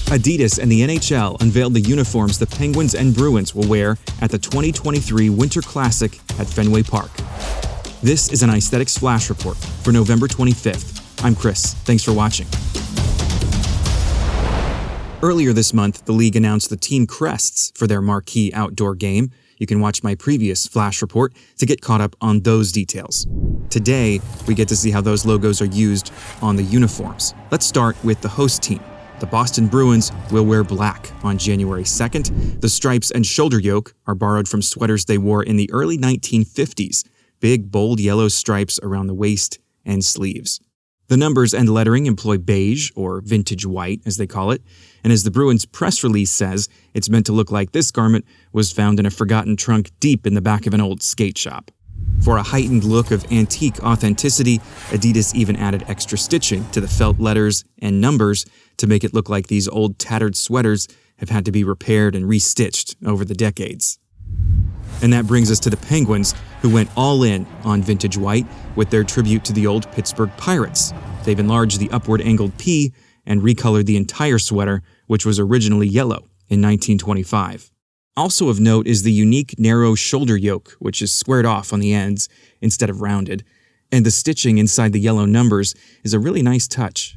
Adidas and the NHL unveiled the uniforms the Penguins and Bruins will wear at the 2023 Winter Classic at Fenway Park. This is an Icethetics Flash Report for November 25th. I'm Chris. Thanks for watching. Earlier this month, the league announced the team crests for their marquee outdoor game. You can watch my previous Flash Report to get caught up on those details. Today, we get to see how those logos are used on the uniforms. Let's start with the host team. The Boston Bruins will wear black on January 2nd. The stripes and shoulder yoke are borrowed from sweaters they wore in the early 1950s. Big, bold yellow stripes around the waist and sleeves. The numbers and lettering employ beige, or vintage white as they call it, and as the Bruins press release says, it's meant to look like this garment was found in a forgotten trunk deep in the back of an old skate shop. For a heightened look of antique authenticity, Adidas even added extra stitching to the felt letters and numbers to make it look like these old tattered sweaters have had to be repaired and restitched over the decades. And that brings us to the Penguins, who went all in on vintage white with their tribute to the old Pittsburgh Pirates. They've enlarged the upward angled P and recolored the entire sweater, which was originally yellow in 1925. Also of note is the unique narrow shoulder yoke, which is squared off on the ends instead of rounded, and the stitching inside the yellow numbers is a really nice touch.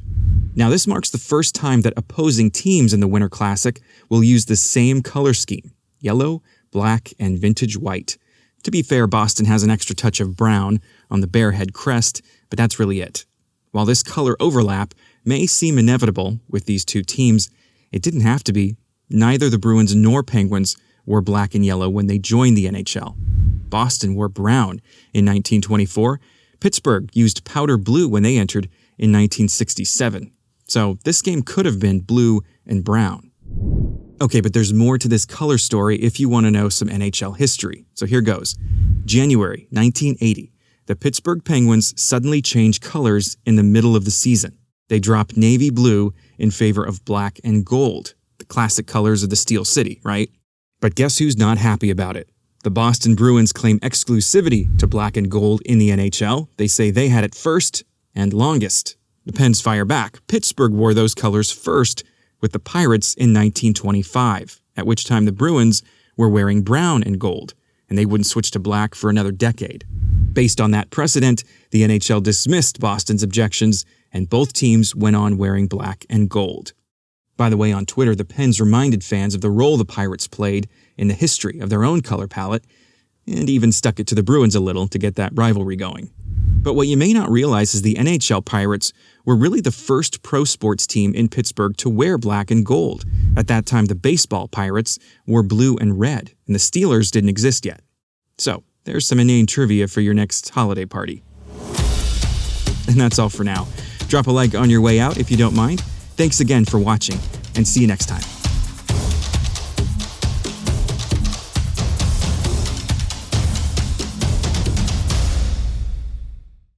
Now, this marks the first time that opposing teams in the Winter Classic will use the same color scheme: yellow, black, and vintage white. To be fair, Boston has an extra touch of brown on the bearhead crest, but that's really it. While this color overlap may seem inevitable with these two teams, it didn't have to be. Neither the Bruins nor Penguins wore black and yellow when they joined the NHL. Boston wore brown in 1924. Pittsburgh used powder blue when they entered in 1967. So this game could have been blue and brown. Okay, but there's more to this color story if you want to know some NHL history. So here goes. January 1980, the Pittsburgh Penguins suddenly changed colors in the middle of the season. They dropped navy blue in favor of black and gold, the classic colors of the Steel City, right? But guess who's not happy about it? The Boston Bruins claim exclusivity to black and gold in the NHL. They say they had it first and longest. The Pens fire back. Pittsburgh wore those colors first with the Pirates in 1925, at which time the Bruins were wearing brown and gold, and they wouldn't switch to black for another decade. Based on that precedent, the NHL dismissed Boston's objections, and both teams went on wearing black and gold. By the way, on Twitter, the Pens reminded fans of the role the Pirates played in the history of their own color palette, and even stuck it to the Bruins a little to get that rivalry going. But what you may not realize is the NHL Pirates were really the first pro sports team in Pittsburgh to wear black and gold. At that time, the baseball Pirates wore blue and red, and the Steelers didn't exist yet. So, there's some inane trivia for your next holiday party. And that's all for now. Drop a like on your way out if you don't mind. Thanks again for watching, and see you next time.